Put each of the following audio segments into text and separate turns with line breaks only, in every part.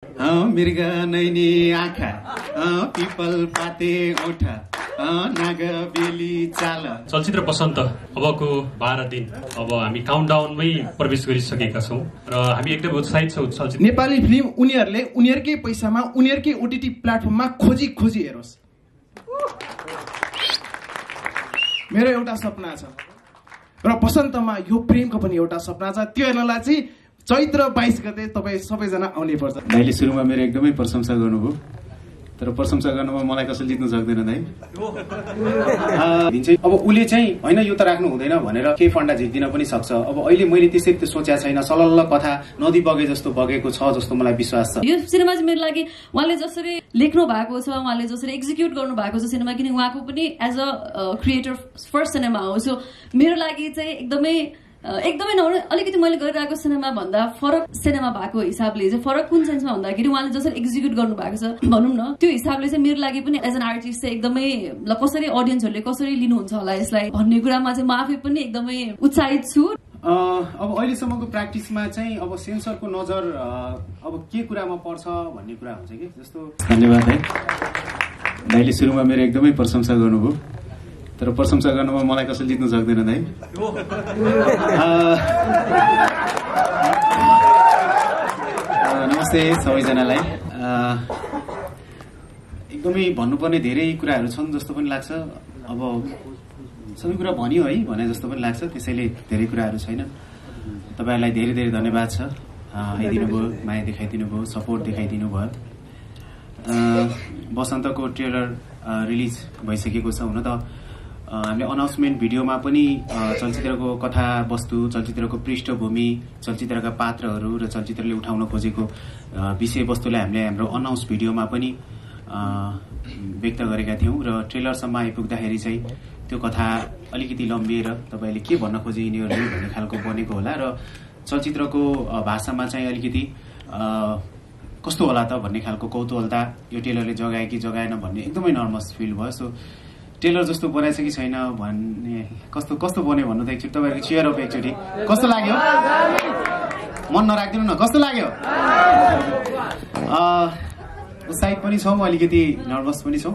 मृग नैनी आँखा पिपल पाते ओठा नाग बेली चाल।
चलचित्र बसन्त अबको 12 दिन अब हामी काउन्टडाउनमै प्रवेश गरिसकेका छौं र हामी एकदमै उत्साहित छौं। चलचित्र
नेपाली फिल्म उनीहरुले उनीहरुकै पैसामा उनीहरुकै ओटीटी प्लेटफर्ममा खोजी हेरोस्। मेरो एउटा सपना छ र बसन्तमा यो प्रेमको पनि एउटा सपना छ। त्यो हेर्नलाई चाहिँ चैत्र 22 गते तपाई सबैजना आउनै पर्छ।
दाइले सुरुमा मेरो एकदमै प्रशंसा गर्नुभयो, तर प्रशंसा गर्नुमा मलाई कसैले जित्न सक्दैन दाइ। अब उले चाहिँ हैन यो त राख्नु हुँदैन भनेर केही फन्डा झिक्दिन पनि सक्छ। अब अहिले मैले त्यसरी त सोचेको छैन। सलल्ल कथा नदी बगे जस्तो बगेको छ जस्तो मलाई विश्वास छ।
यो सिनेमा चाहिँ मेरो लागि उहाँले जसरी लेख्नु भएको छ, उहाँले जसरी एक्जिक्युट गर्नु भएको छ सिनेमा, किन उहाँको पनि as a creator first cinema हो। सो मेरो लागि चाहिँ एकदमै अलिकति मैले गरिरहेको सिनेमा भन्दा फरक सिनेमा भएको हिसाबले चाहिँ फरक कुन सेन्समा भन्दाखेरि उहाँले जसरी एक्जिक्युट गर्नु भएको छ भनौँ न, त्यो हिसाबले चाहिँ मेरो लागि पनि एज एन आर्टिस्ट चाहिँ एकदमै कसरी अडियन्सहरूले कसरी लिनुहुन्छ होला यसलाई भन्ने कुरामा चाहिँ म आफै पनि एकदमै उत्साहित छु।
अब अहिलेसम्मको प्र्याक्टिसमा चाहिँ अब सेन्सरको नजर अब के कुरामा पर्छ भन्ने कुरा हुन्छ कि जस्तो। धन्यवाद है दाइले सुरुमा मेरो एकदमै प्रशंसा गर्नुभयो, तर प्रशंसा गर्नुमा मलाई कसैले जित्न सक्दैन दाइ। नमस्ते सबैजनालाई। एकदमै भन्नुपर्ने धेरै कुराहरू छन् जस्तो पनि लाग्छ। अब सबै कुरा भनियो है भने जस्तो पनि लाग्छ, त्यसैले धेरै कुराहरू छैन। तपाईहरुलाई धेरै धेरै धन्यवाद छ। आइदिनु भयो, माया देखाइदिनु भयो, सपोर्ट देखाइदिनु भयो। बसन्तको ट्रेलर रिलिज भइसकेको छ। हुन त हामीले अनाउन्समेन्ट भिडियोमा पनि चलचित्रको कथा वस्तु, चलचित्रको पृष्ठभूमि, चलचित्रका पात्रहरू र चलचित्रले उठाउन खोजेको विषयवस्तुलाई हामीले हाम्रो अनाउन्स भिडियोमा पनि व्यक्त गरेका थियौं र ट्रेलरसम्म आइपुग्दाखेरि चाहिँ त्यो कथा अलिकति लम्बिएर तपाईले के भन्न खोजे यिनीहरूले भन्ने खालको बनेको होला र चलचित्रको भाषामा चाहिँ अलिकति कस्तो होला त भन्ने खालको कौतूहलता यो ट्रेलरले जगाए कि जगाएन भन्ने एकदमै नर्भस फिल भयो। सो ट्रेलर जस्तो बनाएछ कि छैन भन्ने कस्तो बन्यो भन्नु त एकचोटि तपाईहरुको चियर अफ एकचोटि कस्तो लाग्यो? मन नराख्दिनु न, कस्तो लाग्यो? उत्साहित पनि छौं, अलिकति नर्भस पनि छौं।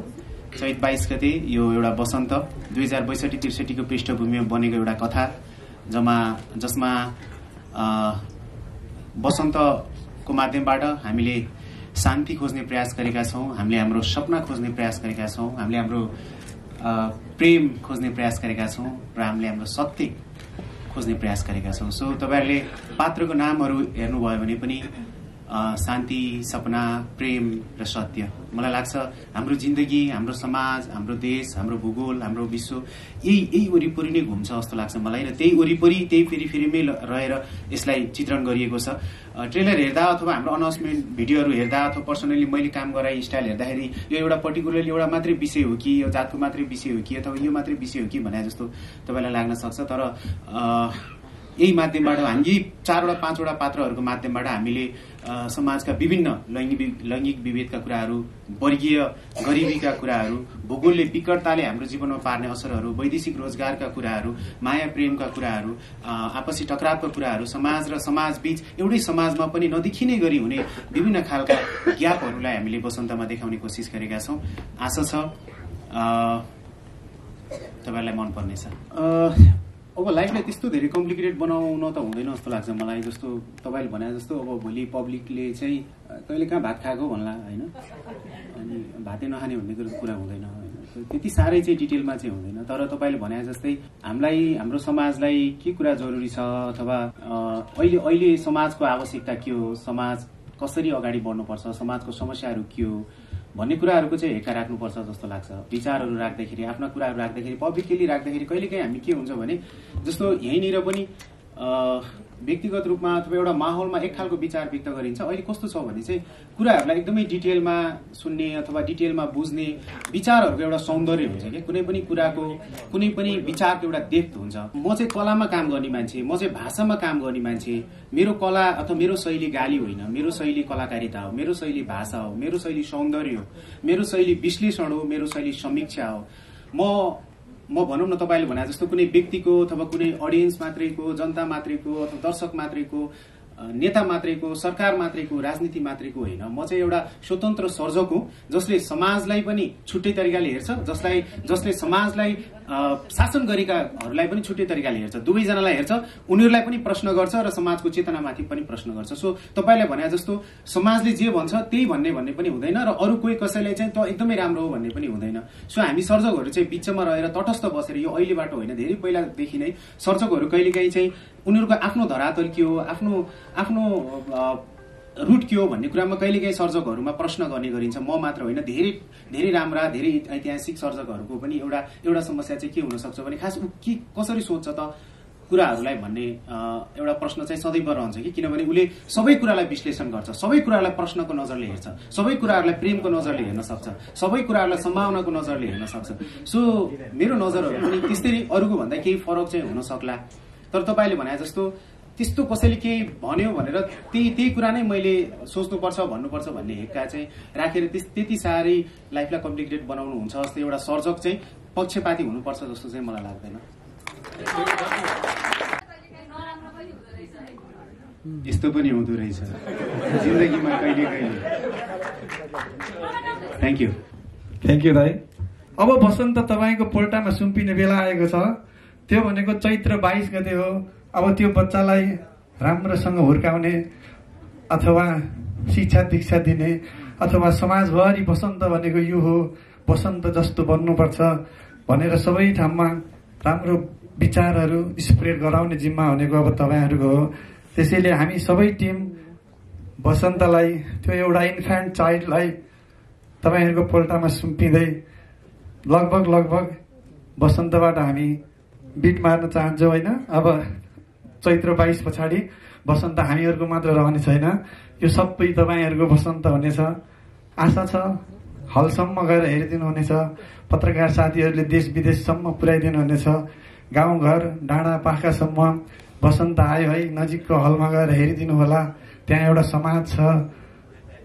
चैत 22 गते यो एउटा बसन्त 2062-63 को पृष्ठभूमिमा बनेको एउटा कथा जसमा बसन्तको माध्यमबाट हामीले शान्ति खोज्ने प्रयास गरेका छौं, हामीले हाम्रो सपना खोज्ने प्रयास गरेका छौं, हामीले हाम्रो प्रेम खोज्ने प्रयास गरेका छौं र हामीले हाम्रो सत्य खोज्ने प्रयास गरेका छौं। सो तपाईहरुले पात्रको नामहरू हेर्नुभयो भने पनि शान्ति, सपना, प्रेम र सत्य, मलाई लाग्छ हाम्रो जिन्दगी, हाम्रो समाज, हाम्रो देश, हाम्रो भूगोल, हाम्रो विश्व यही वरिपरि नै घुम्छ जस्तो लाग्छ मलाई र त्यही वरिपरि त्यही फेरिफेरिमै रहेर यसलाई चित्रण गरिएको छ। ट्रेलर हेर्दा अथवा हाम्रो अनाउन्समेन्ट भिडियोहरू हेर्दा अथवा पर्सनली मैले काम गराए स्टाइल हेर्दाखेरि यो एउटा पर्टिकुलरली एउटा मात्रै विषय हो कि, यो जातको मात्रै विषय हो कि अथवा यो मात्रै विषय हो कि भने जस्तो तपाईलाई लाग्न सक्छ। तर यही माध्यमबाट हामी 4-5 पात्रहरूको माध्यमबाट हामीले समाजका विभिन्न लैंगिक विभेदका कुराहरू, वर्गीय गरिबीका कुराहरू, भूगोलले विकटताले हाम्रो जीवनमा पार्ने असरहरू, वैदेशिक रोजगारका कुराहरू, माया प्रेमका कुराहरू, आपसी टकरावका कुराहरू, समाज र समाज बीच एउटै समाजमा पनि नदेखिने गरी हुने विभिन्न खालका ग्यापहरूलाई हामीले बसन्तमा देखाउने कोसिस गरेका छौं। आशा छ तपाईहरुलाई मन पर्नेछ। अब लाइफलाई त्यस्तो धेरै कम्प्लिकेटेड बनाउन त हुँदैन जस्तो लाग्छ मलाई। जस्तो तपाईले भने जस्तो अब भोलि पब्लिकले चाहिँ कहिले कहाँ भात खाएको भन्ला हैन, अनि भातै नखाने भन्ने कुरा हुँदैन हैन, त्यति साह्रै चाहिँ डिटेलमा चाहिँ हुँदैन। तर तपाईले भने जस्तै हामीलाई हाम्रो समाजलाई के कुरा जरुरी छ अथवा अहिले समाजको आवश्यकता के हो, समाज कसरी अगाडि बढ्नुपर्छ, समाजको समस्याहरू के हो भन्ने कुराहरूको चाहिँ हेक्का राख्नुपर्छ जस्तो लाग्छ। विचारहरू राख्दाखेरि, आफ्ना कुराहरू राख्दाखेरि, पब्लिकली राख्दाखेरि कहिलेकाहीँ हामी के हुन्छ भने जस्तो यहीँनिर पनि व्यक्तिगत रूपमा अथवा एउटा माहौलमा एक खालको विचार व्यक्त गरिन्छ। अहिले कस्तो छ भने चाहिँ कुराहरूलाई एकदमै डिटेलमा सुन्ने अथवा डिटेलमा बुझ्ने विचारहरूको एउटा सौन्दर्य हुन्छ कि कुनै पनि कुराको कुनै पनि विचारको एउटा डेप्थ हुन्छ। म चाहिँ कलामा काम गर्ने मान्छे, म चाहिँ भाषामा काम गर्ने मान्छे, मेरो कला अथवा मेरो शैली गाली होइन, मेरो शैली कलाकारिता हो, मेरो शैली भाषा हो, मेरो शैली सौन्दर्य हो, मेरो शैली विश्लेषण हो, मेरो शैली समीक्षा हो। म भनौँ न तपाईले भने जस्तो कुनै व्यक्तिको अथवा कुनै अडियन्स मात्रैको, जनता मात्रैको अथवा दर्शक मात्रैको नेता मात्रैको, सरकार मात्रैको, राजनीति मात्रैको होइन। म चाहिँ एउटा स्वतन्त्र सर्जक हुँ जसले समाजलाई पनि छुट्टै तरिकाले हेर्छ, जसले समाजलाई शासन गरेकाहरूलाई पनि छुट्टै तरिकाले हेर्छ। दुवैजनालाई हेर्छ, उनीहरूलाई पनि प्रश्न गर्छ र समाजको चेतनामाथि पनि प्रश्न गर्छ। सो तपाईँलाई भने जस्तो समाजले जे भन्छ त्यही भन्ने पनि हुँदैन र अरू कोही कसैलाई चाहिँ त एकदमै राम्रो हो भन्ने पनि हुँदैन। सो हामी सर्जकहरू चाहिँ बिचमा रहेर तटस्थ बसेर, यो अहिलेबाट होइन धेरै पहिलादेखि नै सर्जकहरू कहिलेकाहीँ चाहिँ उनीहरूको आफ्नो धरातल के हो, आफ्नो रुट के हो भन्ने कुरामा कहिलेकाहीँ सर्जकहरूमा प्रश्न गर्ने गरिन्छ। म मात्र होइन, धेरै राम्रा धेरै ऐतिहासिक सर्जकहरूको पनि एउटा समस्या चाहिँ के हुनसक्छ भने खास के कसरी सोध्छ त कुराहरूलाई भन्ने एउटा प्रश्न चाहिँ सदैव रहन्छ कि किनभने उसले सबै कुरालाई विश्लेषण गर्छ, सबै कुरालाई प्रश्नको नजरले हेर्छ, सबै कुराहरूलाई प्रेमको नजरले हेर्न सक्छ, सबै कुराहरूलाई सम्भावनाको नजरले हेर्न सक्छ। सो मेरो नजरहरू पनि त्यस्तै अरूको भन्दा केही फरक चाहिँ हुन सक्ला। तर तपाईँले भने जस्तो त्यस्तो कसैले केही भन्यो भनेर त्यही कुरा नै मैले सोच्नुपर्छ भन्नुपर्छ भन्ने हेक्का चाहिँ राखेर त्यति साह्रै लाइफलाई कम्प्लिकेटेड बनाउनु हुन्छ जस्तो एउटा सर्जक चाहिँ पक्षपाती हुनुपर्छ जस्तो चाहिँ मलाई लाग्दैन। यस्तो पनि हुँदो रहेछ जिन्दगीमा कहिले कहिले।
थ्याङ्क यू दाइ। अब वसन्त तपाईँको पोल्टामा सुम्पिने बेला आएको छ। त्यो भनेको चैत्र 22 गते हो। अब त्यो बच्चालाई राम्रोसँग हुर्काउने अथवा शिक्षा दीक्षा दिने अथवा समाजभरि वसन्त भनेको यो हो, वसन्त जस्तो बन्नुपर्छ भनेर सबै ठाउँमा राम्रो विचारहरू स्प्रेड गराउने जिम्मा भनेको अब तपाईँहरूको हो। त्यसैले हामी सबै टिम वसन्तलाई, त्यो एउटा इन्फेन्ट चाइल्डलाई तपाईँहरूको पोल्टामा सुम्पिँदै लगभग वसन्तबाट हामी बिट मार्न चाहन्छौँ होइन। अब चैत्र 22 पछाडि वसन्त हामीहरूको मात्र रहने छैन, यो सबै तपाईँहरूको वसन्त हुनेछ। आशा छ हलसम्म गएर हेरिदिनु हुनेछ, पत्रकार साथीहरूले देश विदेशसम्म पुर्याइदिनु हुनेछ, गाउँघर डाँडा पाखासम्म वसन्त आयो है, नजिकको हलमा गएर हेरिदिनु होला। त्यहाँ एउटा समाज छ,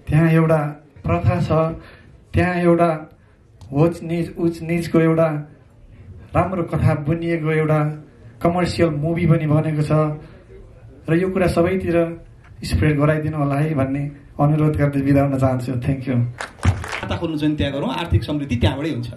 त्यहाँ एउटा प्रथा छ, त्यहाँ एउटा उच निचको एउटा राम्रो कथा बुनिएको एउटा कमर्सियल मुभी पनि बनेको छ र यो कुरा सबैतिर स्प्रेड गराइदिनु होला है भन्ने अनुरोध गर्दै बिदा हुन चाहन्छु। Thank you.
खाता खोल्नु चाहिँ त्यहाँ गरौँ, आर्थिक समृद्धि त्यहाँबाटै हुन्छ।